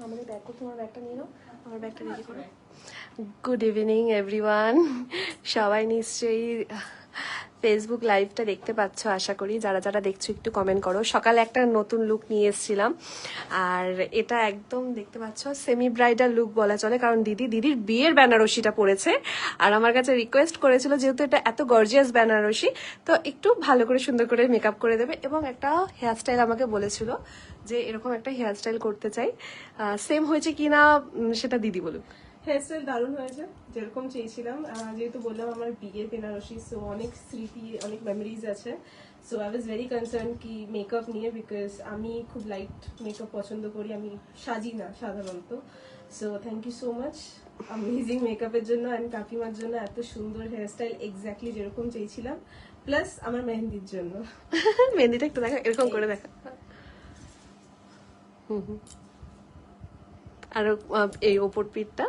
আমাকে ব্যাগ করো, তোমার ব্যাগটা নিয়ে নাও, আমার ব্যাগটা রেডি করো। গুড ইভিনিং এভরিওয়ান, সবাই নিশ্চয়ই ফেসবুক লাইভটা দেখতে পাচ্ছ আশা করি। যারা যারা দেখছো একটু কমেন্ট করো। সকালে একটা নতুন লুক নিয়ে এসেছিলাম, আর এটা একদম দেখতে পাচ্ছ সেমি ব্রাইডাল লুক বলা চলে, কারণ দিদির বিয়ের বেনারসিটা পরেছে, আর আমার কাছে রিকোয়েস্ট করেছিল যেহেতু এটা এত গর্জিয়াস বেনারসি, তো একটু ভালো করে সুন্দর করে মেকআপ করে দেবে, এবং একটা হেয়ারস্টাইল আমাকে বলেছিল যে এরকম একটা হেয়ারস্টাইল করতে চাই। সেম হয়েছে কিনা সেটা দিদি বলুক। হেয়ারস্টাইল দারুণ হয়েছে, যেরকম চেয়েছিলাম। যেহেতু বললাম আমার বিয়ের বেনারসি, সো অনেক স্মৃতি, অনেক মেমোরিজ আছে। So I was very concern কি মেকআপ নিয়ে, বিকজ আমি খুব লাইট মেকআপ পছন্দ করি, আমি সাজি না সাধারণত। So thank you so much amazing মেকআপের জন্য, অ্যান্ড কাকিমার জন্য এত সুন্দর হেয়ারস্টাইল, এক্স্যাক্টলি যেরকম চেয়েছিলাম, প্লাস আমার মেহেন্দির জন্য। মেহেন্দিটা একটু দেখা, এরকম করে দেখা। আর এই ওপর পিঠটা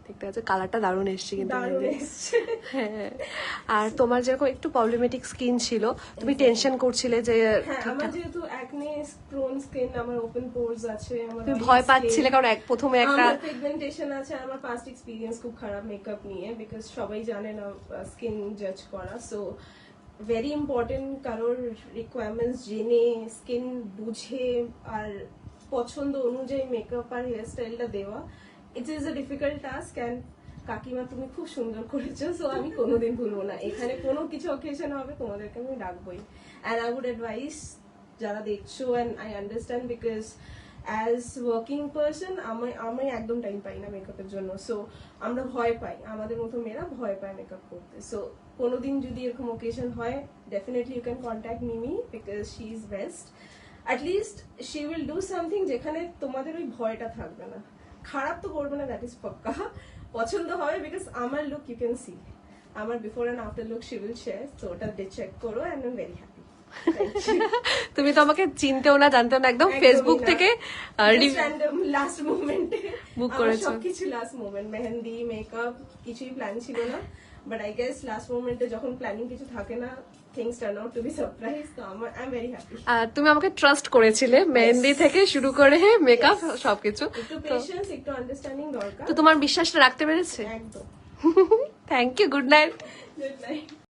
দেখতে পাচ্ছ, কালারটা দারুণ এসছে কিন্তু। হ্যাঁ, আর তোমার যেরকম একটু প্রবলেমেটিক স্কিন ছিল, তুমি টেনশন করছিলে যে আমার যেহেতু অ্যাকনে প্রোন স্কিন, আমার ওপেন পোরস আছে, আমার তুমি ভয় পাচ্ছিলে কারণ প্রথমে একটা পিগমেন্টেশন আছে, আমার পাস্ট এক্সপেরিয়েন্স খুব খারাপ মেকআপ নিয়ে, বিকজ সবাই জানে না স্কিন জাজ করা। সো ভেরি ইম্পর্টেন্ট কারোর রিকোয়ারমেন্টস জেনে, স্কিন বুঝে আর পছন্দ অনুযায়ী মেকআপ আর হেয়ারস্টাইলটা দেওয়া, it is a difficult task. And কাকিমা তুমি খুব সুন্দর করেছো, সো আমি কোনোদিন ভুলবো না। এখানে কোনো কিছু অকেশন হবে তোমাদেরকে আমি ডাকবোই। অ্যান্ড আই উড অ্যাডভাইস যারা দেখছো, and I understand because as working person আমি একদম টাইম পাই না মেকআপের জন্য। সো আমরা ভয় পাই, আমাদের মতো মেয়েরা ভয় পায় মেকআপ করতে। সো কোনোদিন যদি এরকম ওকেশন হয়, definitely you can contact Mimi, because she is best. At least she will do something যেখানে তোমাদের ওই ভয়টা থাকবে না। খারাপ তো করবে না, দ্যাট ইজ পাক্কা। পছন্দ হবে, বিকজ আমার লুক ইউ ক্যান সি, আমার before and after look she will share. So ওটা চেক করো, and I am very happy. তুমি তো আমাকে চিনতেও না, জানতেও না, একদম ফেসবুক থেকে লাস্ট মোমেন্টে বুক করেছো। সবকিছু লাস্ট মোমেন্ট, মেহেন্দি, মেকআপ কিছুই প্ল্যান ছিল না, বাট আই গেস লাস্ট মোমেন্টে যখন প্ল্যানিং কিছু থাকে না, things turn out to be surprise. So I'm very happy. তুমি আমাকে ট্রাস্ট করেছিলে মেহেন্দি থেকে শুরু করে মেকআপ সবকিছু। একটু পেশেন্স, একটু আন্ডারস্ট্যান্ডিং দরকার। তো তোমার বিশ্বাসটা রাখতে পেরেছে একদম। Thank you, good night. Good night.